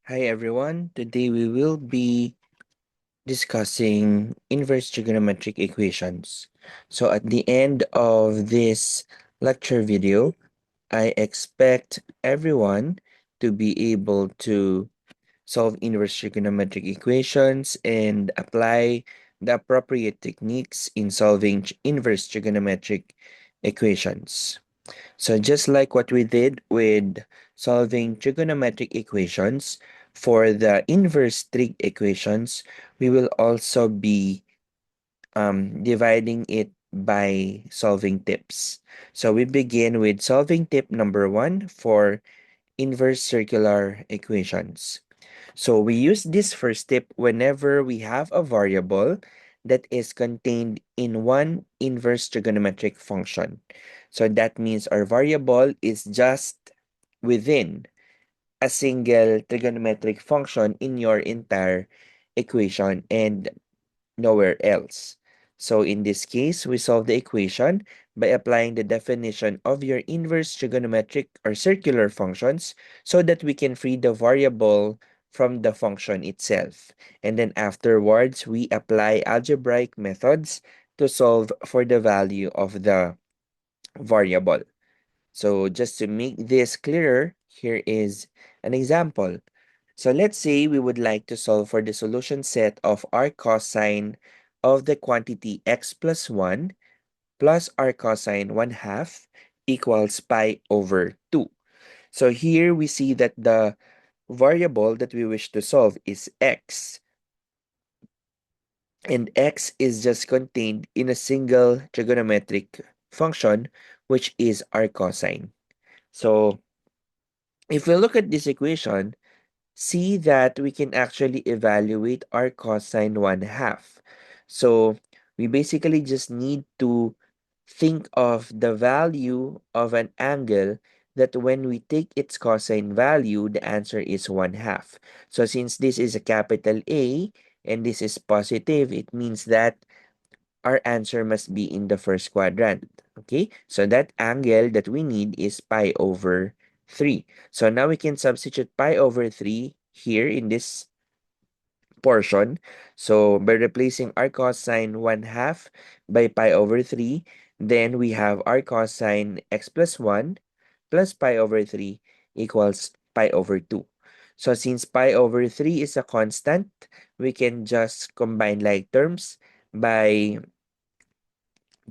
Hi everyone. Today we will be discussing inverse trigonometric equations. So at the end of this lecture video, I expect everyone to be able to solve inverse trigonometric equations and apply the appropriate techniques in solving inverse trigonometric equations. So just like what we did with solving trigonometric equations, for the inverse trig equations, we will also be dividing it by solving tips. So we begin with solving tip number 1 for inverse circular equations. So we use this first tip whenever we have a variable that is contained in one inverse trigonometric function. So that means our variable is just within a single trigonometric function in your entire equation and nowhere else. So in this case, we solve the equation by applying the definition of your inverse trigonometric or circular functions so that we can free the variable from the function itself. And then afterwards, we apply algebraic methods to solve for the value of the variable. So just to make this clearer, here is an example. So let's say we would like to solve for the solution set of r cosine of the quantity x plus 1 plus r cosine 1 half equals pi over 2. So here we see that the variable that we wish to solve is x. And x is just contained in a single trigonometric function, which is r cosine. So if we look at this equation, see that we can actually evaluate our cosine 1 half. So we basically just need to think of the value of an angle that when we take its cosine value, the answer is 1 half. So since this is a capital A and this is positive, it means that our answer must be in the first quadrant. Okay, so that angle that we need is pi over 3. So now we can substitute pi over 3 here in this portion. So by replacing our cosine 1 half by pi over 3, then we have our cosine x plus 1 plus pi over 3 equals pi over 2. So since pi over 3 is a constant, we can just combine like terms by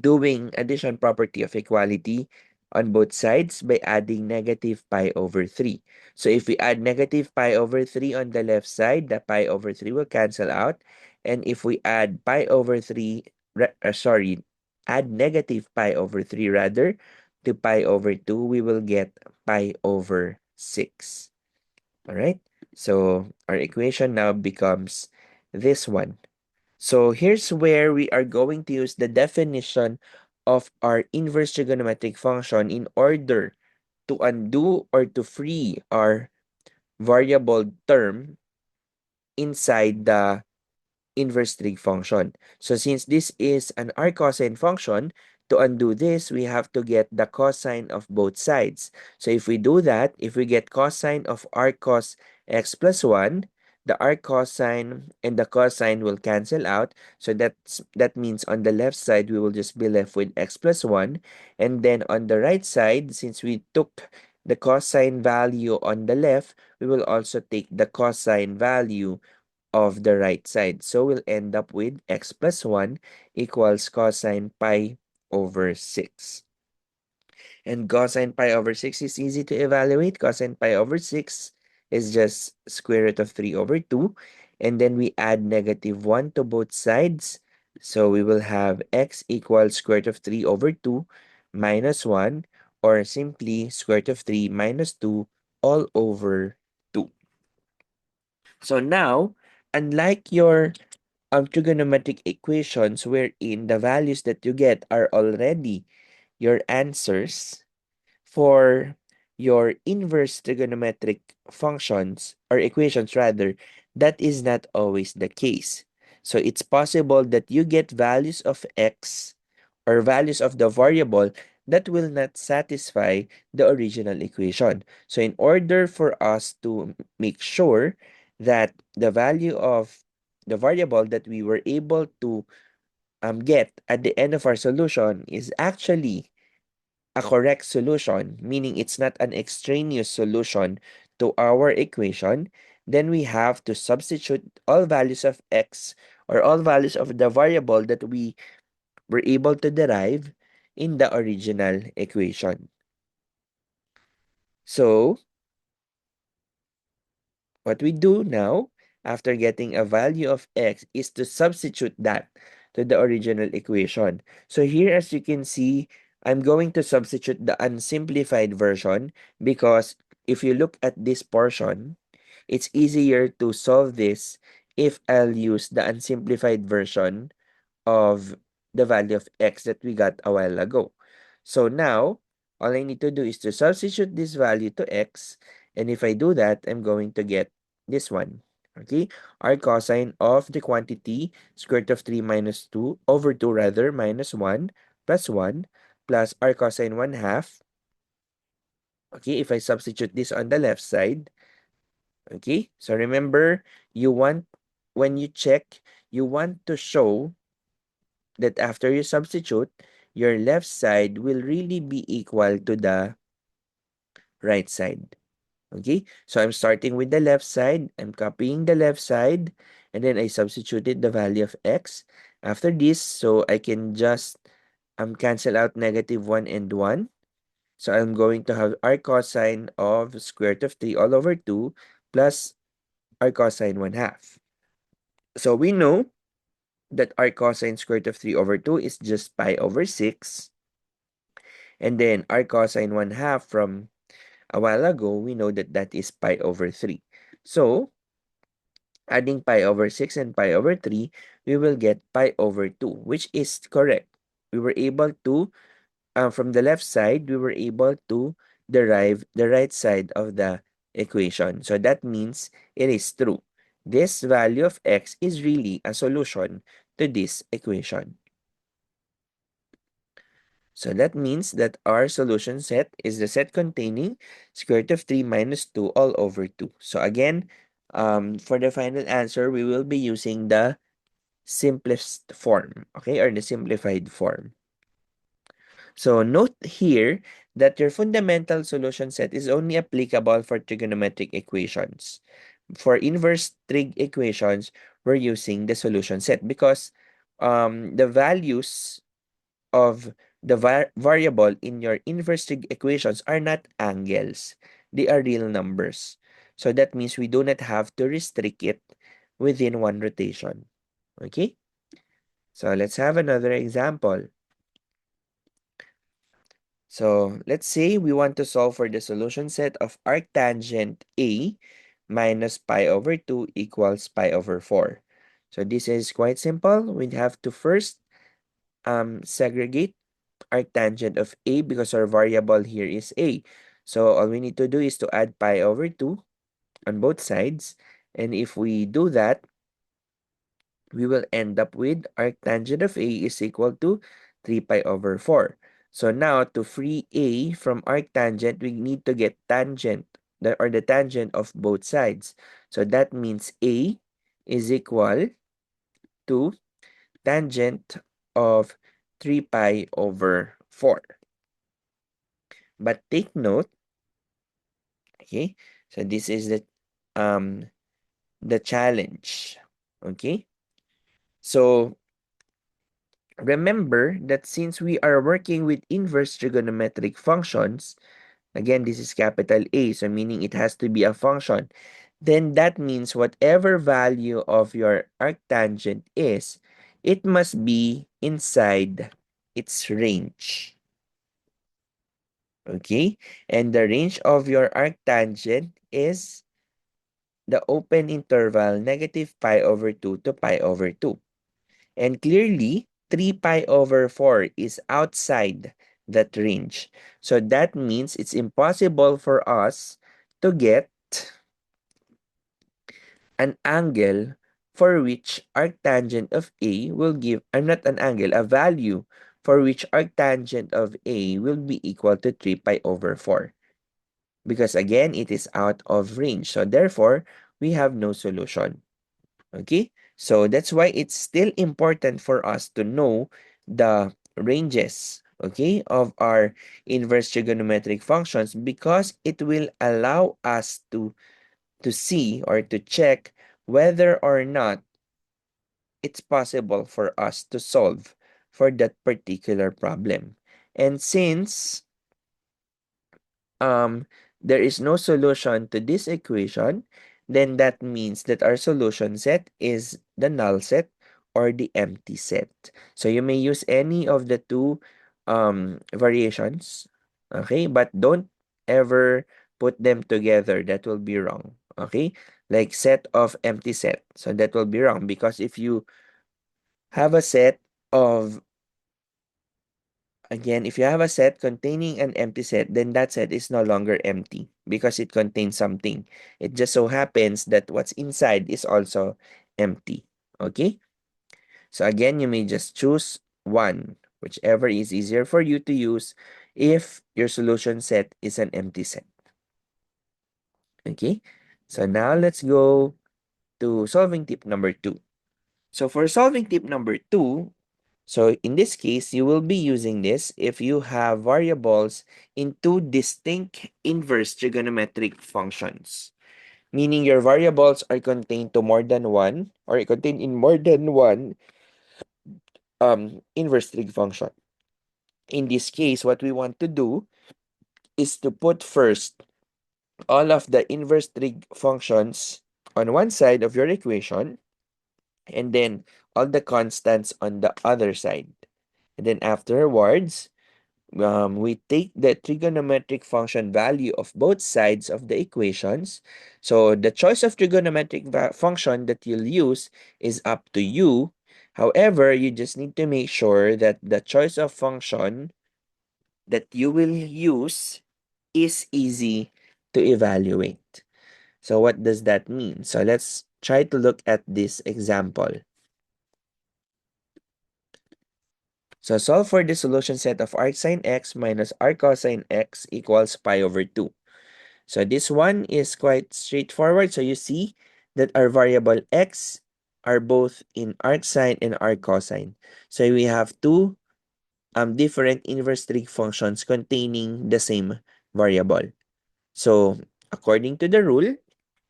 doing addition property of equality on both sides by adding negative pi over 3. So if we add negative pi over 3 on the left side, the pi over 3 will cancel out. And if we add pi over 3, add negative pi over 3 rather to pi over 2, we will get pi over 6. All right? So our equation now becomes this one. So here's where we are going to use the definition of our inverse trigonometric function in order to undo or to free our variable term inside the inverse trig function. So since this is an r cosine function, to undo this, we have to get the cosine of both sides. So if we do that, if we get cosine of r cos x plus 1, the r cosine and the cosine will cancel out. So that means on the left side, we will just be left with x plus 1. And then on the right side, since we took the cosine value on the left, we will also take the cosine value of the right side. So we'll end up with x plus 1 equals cosine pi over 6. And cosine pi over 6 is easy to evaluate. Cosine pi over 6 is just square root of 3 over 2. And then we add negative 1 to both sides. So we will have x equals square root of 3 over 2 minus 1, or simply square root of 3 minus 2 all over 2. So now, unlike your trigonometric equations wherein the values that you get are already your answers, for your inverse trigonometric functions or equations rather, that is not always the case. So it's possible that you get values of x or values of the variable that will not satisfy the original equation. So in order for us to make sure that the value of the variable that we were able to get at the end of our solution is actually a correct solution, meaning it's not an extraneous solution to our equation, then we have to substitute all values of x or all values of the variable that we were able to derive in the original equation. So, what we do now, after getting a value of x, is to substitute that to the original equation. So here, as you can see, I'm going to substitute the unsimplified version because if you look at this portion, it's easier to solve this if I'll use the unsimplified version of the value of x that we got a while ago. So now, all I need to do is to substitute this value to x, and if I do that, I'm going to get this one. Okay, our cosine of the quantity square root of 3 minus 2 over 2 rather minus 1 plus 1 plus our cosine 1 half. Okay, if I substitute this on the left side, okay, so remember, you want, when you check, you want to show that after you substitute, your left side will really be equal to the right side. Okay, so I'm starting with the left side, I'm copying the left side, and then I substituted the value of x. After this, so I can just cancel out negative 1 and 1. So I'm going to have our cosine of square root of 3 all over 2 plus our cosine 1 half. So we know that our cosine square root of 3 over 2 is just pi over 6. And then our cosine 1 half from a while ago, we know that that is pi over 3. So, adding pi over 6 and pi over 3, we will get pi over 2, which is correct. We were able to, from the left side, we were able to derive the right side of the equation. So that means it is true. This value of x is really a solution to this equation. So that means that our solution set is the set containing square root of 3 minus 2 all over 2. So again, for the final answer, we will be using the simplest form, okay, or the simplified form. So note here that your fundamental solution set is only applicable for trigonometric equations. For inverse trig equations, we're using the solution set because the values of the variable in your inverse trig equations are not angles. They are real numbers. So that means we do not have to restrict it within one rotation. Okay? So let's have another example. So let's say we want to solve for the solution set of arctangent A minus pi over 2 equals pi over 4. So this is quite simple. We have to first segregate arctangent of A because our variable here is A. So all we need to do is to add pi over 2 on both sides. And if we do that, we will end up with arctangent of A is equal to 3 pi over 4. So now to free A from arctangent, we need to get tangent or the tangent of both sides. So that means A is equal to tangent of 3 pi over 4. But take note, okay? So this is the challenge, okay? So remember that since we are working with inverse trigonometric functions, again, this is capital A, so meaning it has to be a function, then that means whatever value of your arctangent is, it must be inside its range. Okay? And the range of your arctangent is the open interval negative pi over 2 to pi over 2. And clearly, 3 pi over 4 is outside that range. So that means it's impossible for us to get an angle for which arctangent of A will give, not an angle, a value for which arctangent of A will be equal to 3 pi over 4. Because again, it is out of range. So therefore, we have no solution. Okay? So that's why it's still important for us to know the ranges, okay, of our inverse trigonometric functions, because it will allow us to see or to check whether or not it's possible for us to solve for that particular problem. And since um, there is no solution to this equation, then that means that our solution set is the null set or the empty set. So you may use any of the two variations, okay? But don't ever put them together. That will be wrong, okay? Like set of empty set. So that will be wrong, because if you have a set of Again, if you have a set containing an empty set, then that set is no longer empty because it contains something. It just so happens that what's inside is also empty. Okay? So again, you may just choose one, whichever is easier for you to use if your solution set is an empty set. Okay? So now let's go to solving tip number 2. So for solving tip number 2, so in this case, you will be using this if you have variables in two distinct inverse trigonometric functions, meaning your variables are contained to more than one, or contained in more than one inverse trig function. In this case, what we want to do is to put first all of the inverse trig functions on one side of your equation, and then all the constants on the other side. And then afterwards, we take the trigonometric function value of both sides of the equations. So the choice of trigonometric function that you'll use is up to you. However, you just need to make sure that the choice of function that you will use is easy to evaluate. So what does that mean? So let's try to look at this example. So solve for the solution set of arc sine x minus arc cosine x equals pi over 2. So this one is quite straightforward. So you see that our variable x are both in arc sine and arc cosine. So we have two different inverse trig functions containing the same variable. So according to the rule,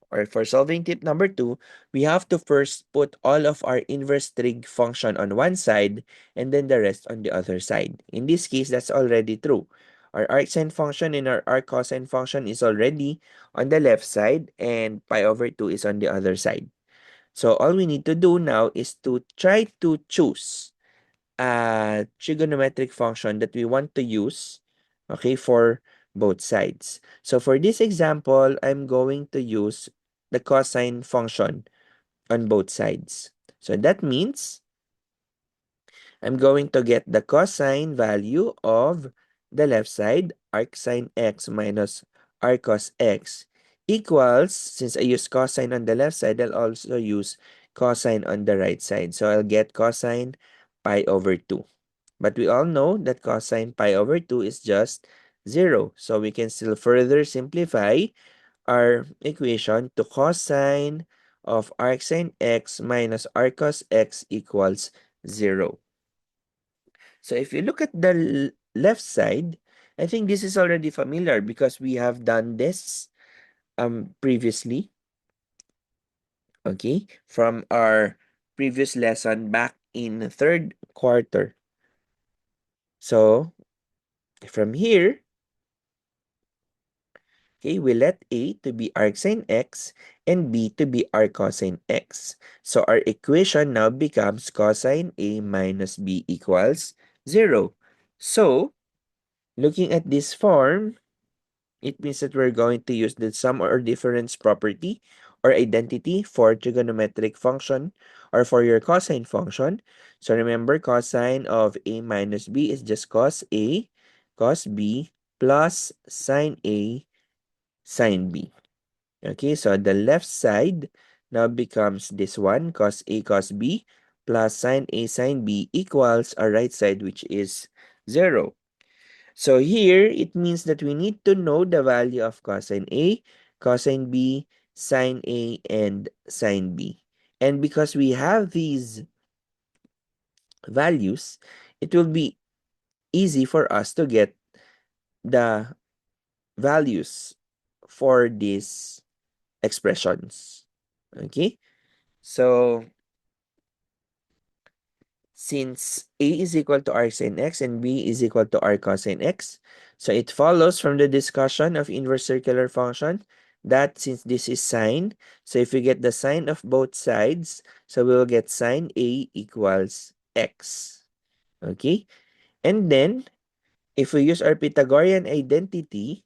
or for solving tip number 2, we have to first put all of our inverse trig function on one side and then the rest on the other side. In this case, that's already true. Our arcsine function and our arccosine function is already on the left side and pi over 2 is on the other side. So all we need to do now is to try to choose a trigonometric function that we want to use, okay, for both sides. So for this example, I'm going to use the cosine function on both sides. So that means I'm going to get the cosine value of the left side, arc sine x minus arc cos x, equals, since I use cosine on the left side, I'll also use cosine on the right side. So I'll get cosine pi over 2. But we all know that cosine pi over 2 is just 0. So we can still further simplify our equation to cosine of arc sine x minus arc cos x equals 0. So if you look at the left side, I think this is already familiar because we have done this previously, okay, from our previous lesson back in third quarter. So from here, okay, we let A to be arcsine x and B to be arccosine x. So our equation now becomes cosine A minus B equals 0. So, looking at this form, it means that we're going to use the sum or difference property or identity for trigonometric function or for your cosine function. So remember, cosine of A minus B is just cos A, cos B, plus sine A, sine B. Okay, so the left side now becomes this one, cos A cos B, plus sine A sine B equals our right side, which is 0. So here, it means that we need to know the value of cosine A, cosine B, sine A, and sine B. And because we have these values, it will be easy for us to get the values for these expressions. Okay? So, since A is equal to r sin x and B is equal to r cosine x, so it follows from the discussion of inverse circular function that since this is sine, so if we get the sine of both sides, so we will get sine A equals x. Okay? And then, if we use our Pythagorean identity,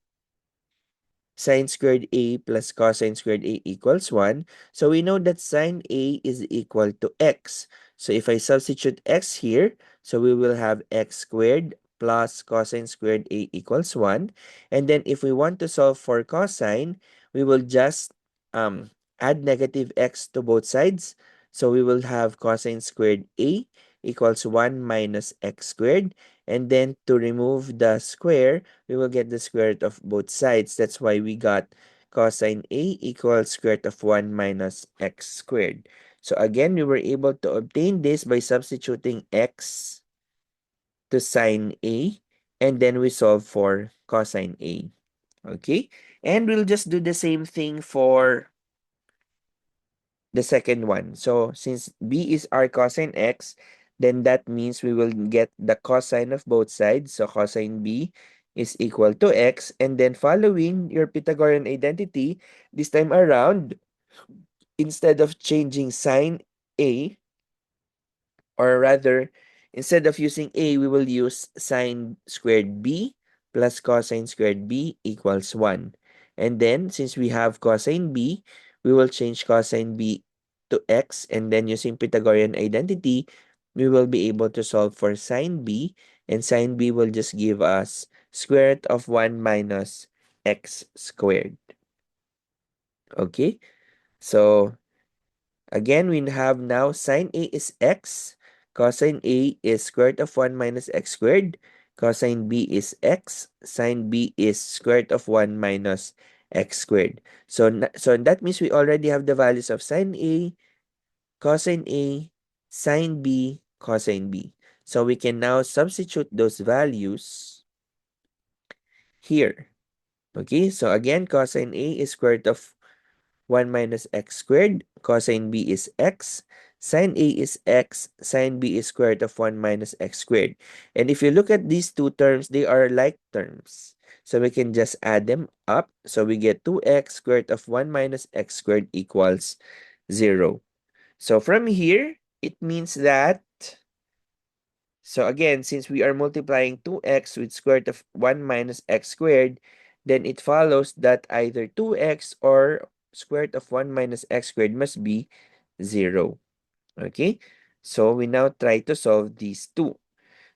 sine squared A plus cosine squared A equals 1. So we know that sine A is equal to x. So if I substitute x here, so we will have x squared plus cosine squared A equals 1. And then if we want to solve for cosine, we will just add negative x to both sides. So we will have cosine squared A equals 1 minus x squared. And then to remove the square, we will get the square root of both sides. That's why we got cosine A equals square root of 1 minus x squared. So again, we were able to obtain this by substituting x to sine A, and then we solve for cosine A. Okay? And we'll just do the same thing for the second one. So since B is r cosine x, then that means we will get the cosine of both sides. So cosine B is equal to x. And then following your Pythagorean identity, this time around, instead of changing sine A, or rather, instead of using A, we will use sine squared B plus cosine squared B equals 1. And then, since we have cosine B, we will change cosine B to x. And then, using Pythagorean identity, we will be able to solve for sine B. And sine B will just give us square root of 1 minus x squared. Okay? So, again, we have now sine A is x, cosine A is square root of 1 minus x squared, cosine B is x, sine B is square root of 1 minus x squared. So that means we already have the values of sine A, cosine A, sine B, cosine B. So we can now substitute those values here. Okay, so again, cosine A is square root of 1 minus x squared, cosine B is x, sine A is x, sine B is square root of 1 minus x squared. And if you look at these two terms, they are like terms. So we can just add them up. So we get 2x square root of 1 minus x squared equals 0. So from here, it means that, so again, since we are multiplying 2x with square root of 1 minus x squared, then it follows that either 2x or square root of 1 minus x squared must be 0. Okay? So we now try to solve these two.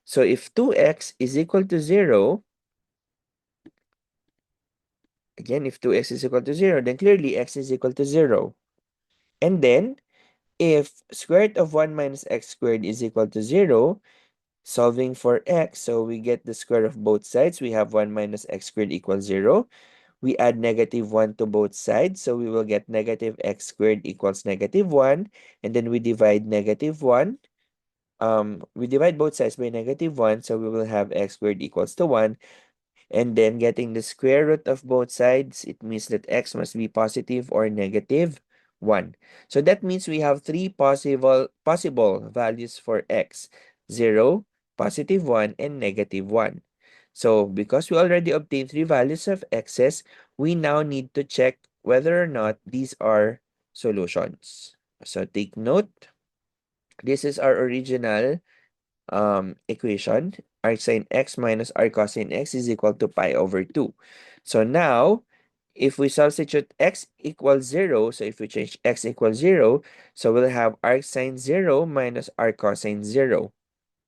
So if 2x is equal to 0, again, if 2x is equal to 0, then clearly x is equal to 0. And then, if square root of 1 minus x squared is equal to 0, solving for x, so we get the square of both sides. We have 1 minus x squared equals 0. We add negative 1 to both sides, so we will get negative x squared equals negative 1. And then we divide negative 1. We divide both sides by negative 1, so we will have x squared equals to 1. And then getting the square root of both sides, it means that x must be positive or negative 1. So that means we have three possible values for x. 0, positive 1, and negative 1. So because we already obtained three values of x's, we now need to check whether or not these are solutions. So take note, this is our original equation. Arc sine x minus arc cosine x is equal to pi over 2. So now, if we substitute x equals 0, so if we change x equals 0, so we'll have arc sine 0 minus arc cosine 0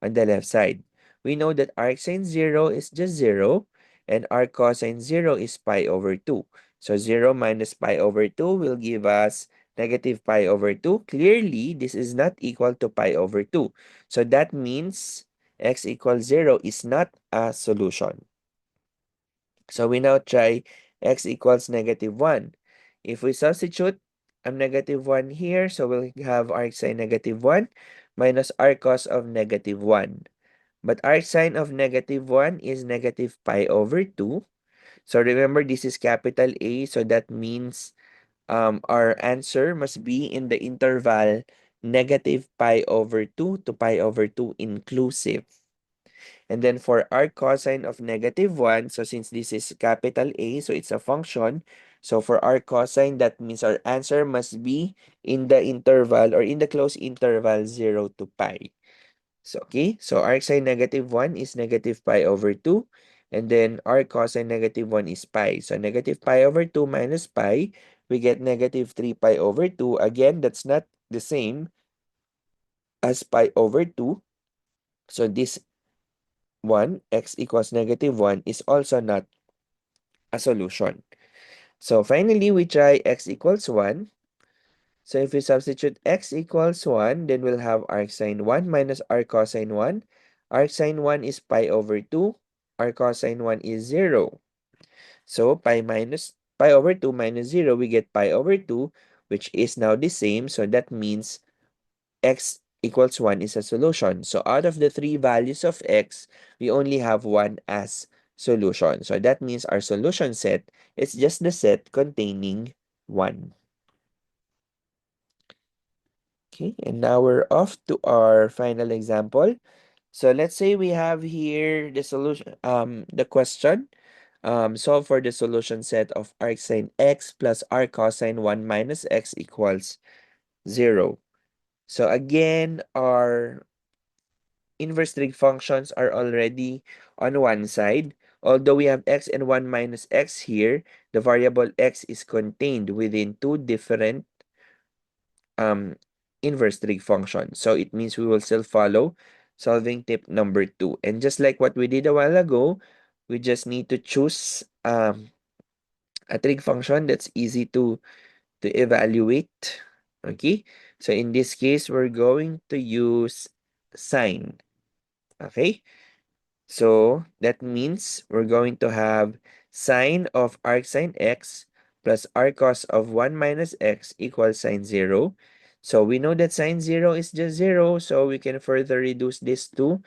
on the left side. We know that arc sine 0 is just 0, and arc cosine 0 is pi over 2. So 0 minus pi over 2 will give us negative pi over 2. Clearly, this is not equal to pi over 2. So that means x equals 0 is not a solution. So we now try x equals negative 1. If we substitute negative 1 here, so we'll have arc sine negative 1 minus arc cos of negative 1. But arc sine of negative 1 is negative pi over 2. So remember, this is capital A, so that means our answer must be in the interval negative pi over 2 to pi over 2 inclusive. And then for arc cosine of negative 1, so since this is capital A, so it's a function. So for arc cosine, that means our answer must be in the interval or in the closed interval 0 to pi. So, okay, so arc sine negative 1 is negative pi over 2. And then arc cosine negative 1 is pi. So negative pi over 2 minus pi, we get negative 3 pi over 2. Again, that's not the same as pi over 2. So this 1, x equals negative 1, is also not a solution. So finally, we try x equals 1. So if we substitute x equals 1, then we'll have arc sine 1 minus arc cosine 1. Arc sine 1 is pi over 2. Arc cosine 1 is 0. So pi over 2 minus 0, we get pi over 2, which is now the same. So that means x equals 1 is a solution. So out of the three values of x, we only have one as solution. So that means our solution set is just the set containing 1. Okay, and now we're off to our final example. So let's say we have here the solution, the question, solve for the solution set of arc sine x plus arc cosine 1 minus x equals 0. So again, our inverse trig functions are already on one side. Although we have x and 1 minus x here, the variable x is contained within two different inverse trig functions. So it means we will still follow solving tip number 2. And just like what we did a while ago, we just need to choose a trig function that's easy to evaluate. Okay, so in this case, we're going to use sine. Okay, so that means we're going to have sine of arc sine x plus arc cos of 1 minus x equals sine 0. So we know that sine 0 is just 0, so we can further reduce this to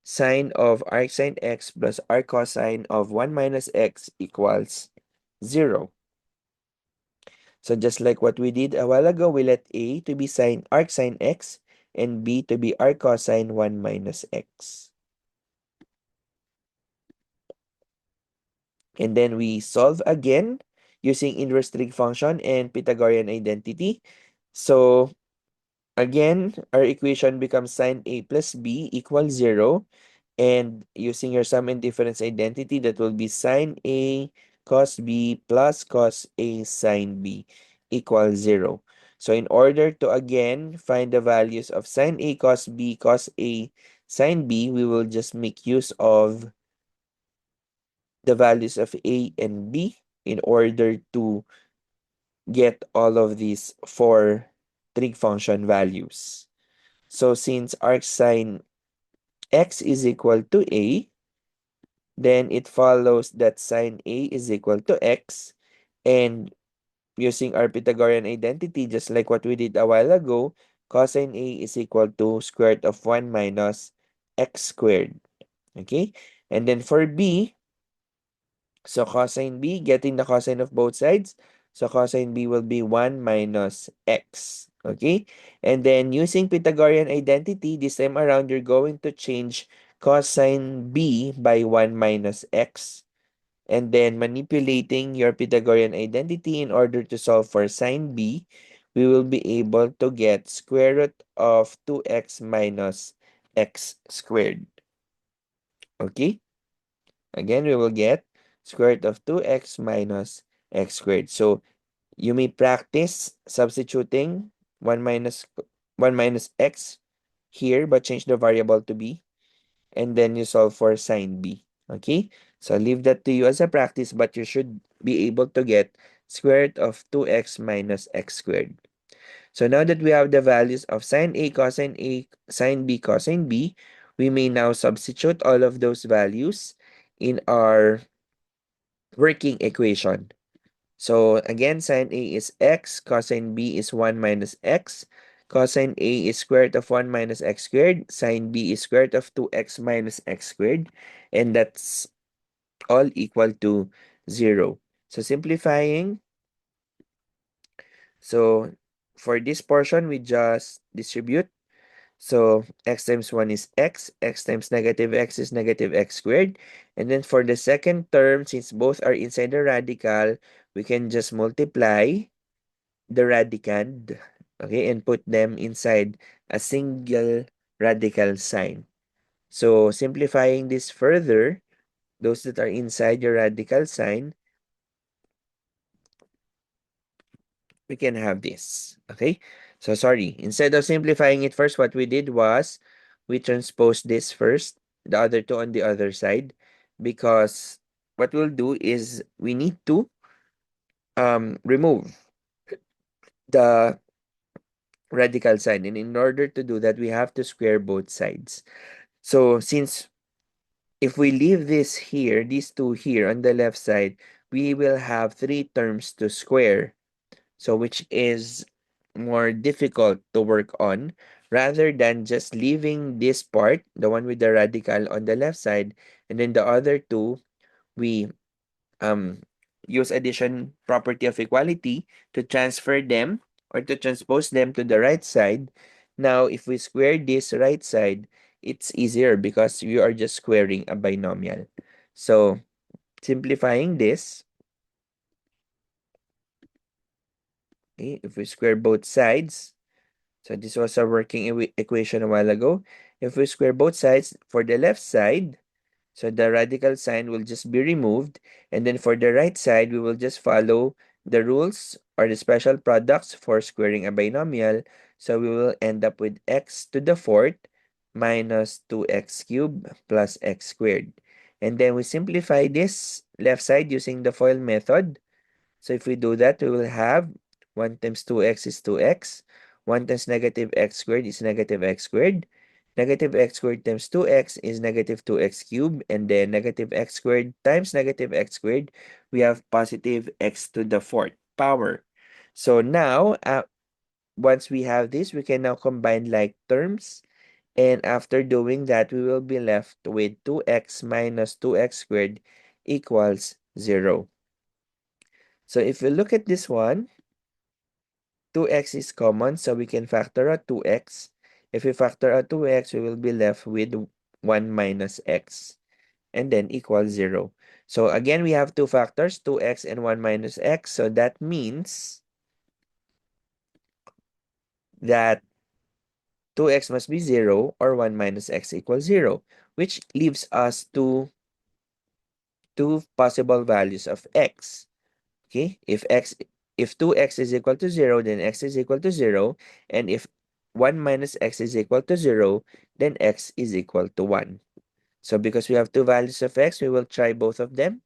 sine of arc sine x plus arc cosine of 1 minus x equals 0. So just like what we did a while ago, we let A to be sine arc sine x and B to be arc cosine 1 minus x. And then we solve again using inverse trig function and Pythagorean identity. So again, our equation becomes sine A plus B equals 0. And using your sum and difference identity, that will be sine A cos B plus cos A sine B equals 0. So in order to again find the values of sine A cos B cos A sine B, we will just make use of the values of A and B in order to get all of these four trig function values. So since arc sine x is equal to A, then it follows that sine A is equal to x. And using our Pythagorean identity, just like what we did a while ago, cosine A is equal to square root of 1 minus x squared. Okay? And then for B, so cosine B, getting the cosine of both sides. So cosine B will be 1 minus x. Okay? And then using Pythagorean identity, this time around, you're going to change cosine B by 1 minus x. And then manipulating your Pythagorean identity in order to solve for sine B, we will be able to get square root of 2x minus x squared. Okay? Again, we will get square root of 2x minus x squared. So you may practice substituting 1 minus x here, but change the variable to b. And then you solve for sine b. Okay? So I'll leave that to you as a practice, but you should be able to get square root of 2x minus x squared. So now that we have the values of sine A, cosine A, sine B, cosine B, we may now substitute all of those values in our working equation. So again, sine A is x, cosine B is 1 minus x, cosine A is square root of 1 minus x squared, sine B is square root of 2x minus x squared, and that's all equal to 0. So simplifying, so for this portion, we just distribute. So x times 1 is x times negative x is negative x squared. And then for the second term, since both are inside the radical, we can just multiply the radicand, okay, and put them inside a single radical sign. So simplifying this further, those that are inside the radical sign, we can have this, okay? So sorry, instead of simplifying it first, what we did was we transposed this first, the other two on the other side, because what we'll do is we need to remove the radical sign, and in order to do that, we have to square both sides. So since if we leave this here, these two here on the left side, we will have three terms to square. So which is more difficult to work on rather than just leaving this part, the one with the radical on the left side, and then the other two, we um use addition property of equality to transfer them or to transpose them to the right side. Now, if we square this right side, it's easier because you are just squaring a binomial. So, simplifying this, okay, if we square both sides, so this was a working equation a while ago. If we square both sides for the left side, so the radical sign will just be removed. And then for the right side, we will just follow the rules or the special products for squaring a binomial. So we will end up with x to the fourth minus 2x cubed plus x squared. And then we simplify this left side using the FOIL method. So if we do that, we will have 1 times 2x is 2x. 1 times negative x squared is negative x squared. Negative x squared times 2x is negative 2x cubed. And then negative x squared times negative x squared, we have positive x to the fourth power. So now, once we have this, we can now combine like terms. And after doing that, we will be left with 2x minus 2x squared equals 0. So if we look at this one, 2x is common, so we can factor out 2x. If we factor out 2x, we will be left with 1 minus x, and then equals 0. So again, we have two factors, 2x and 1 minus x. So that means that 2x must be 0 or 1 minus x equals 0, which leaves us two possible values of x. Okay, if 2x is equal to 0, then x is equal to 0. And if 1 minus x is equal to 0, then x is equal to 1. So because we have two values of x, we will try both of them.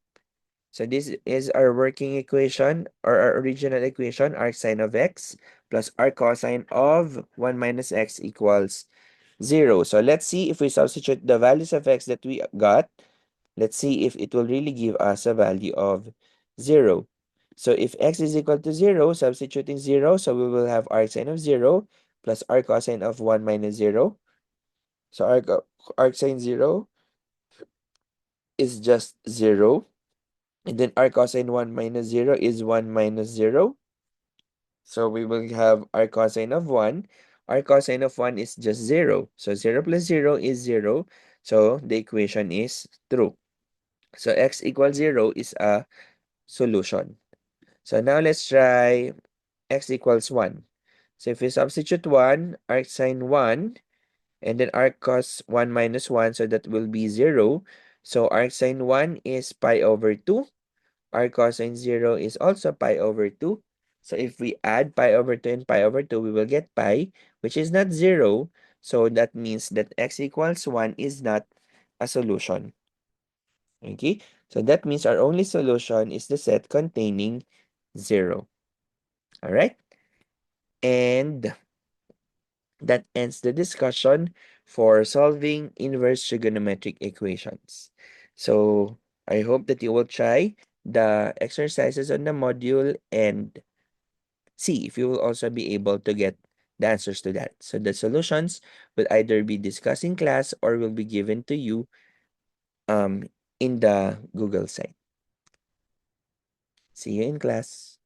So this is our working equation or our original equation, arc sine of x plus arc cosine of 1 minus x equals 0. So let's see if we substitute the values of x that we got. Let's see if it will really give us a value of 0. So if x is equal to 0, substituting 0, so we will have arc sine of 0 plus arc cosine of 1 minus 0. So arc sine 0 is just 0. And then arc cosine 1 minus 0 is 1 minus 0. So we will have arc cosine of 1. Arc cosine of 1 is just 0. So 0 plus 0 is 0. So the equation is true. So x equals 0 is a solution. So now let's try x equals 1. So if we substitute 1, arc sine 1, and then arc cos 1 minus 1, so that will be 0. So arc sine 1 is pi over 2. Arc cosine 0 is also pi over 2. So if we add pi over 2 and pi over 2, we will get pi, which is not 0. So that means that x equals 1 is not a solution. Okay? So that means our only solution is the set containing 0. All right? And that ends the discussion for solving inverse trigonometric equations. So I hope that you will try the exercises on the module and see if you will also be able to get the answers to that. So the solutions will either be discussed in class or will be given to you um, in the Google site. See you in class.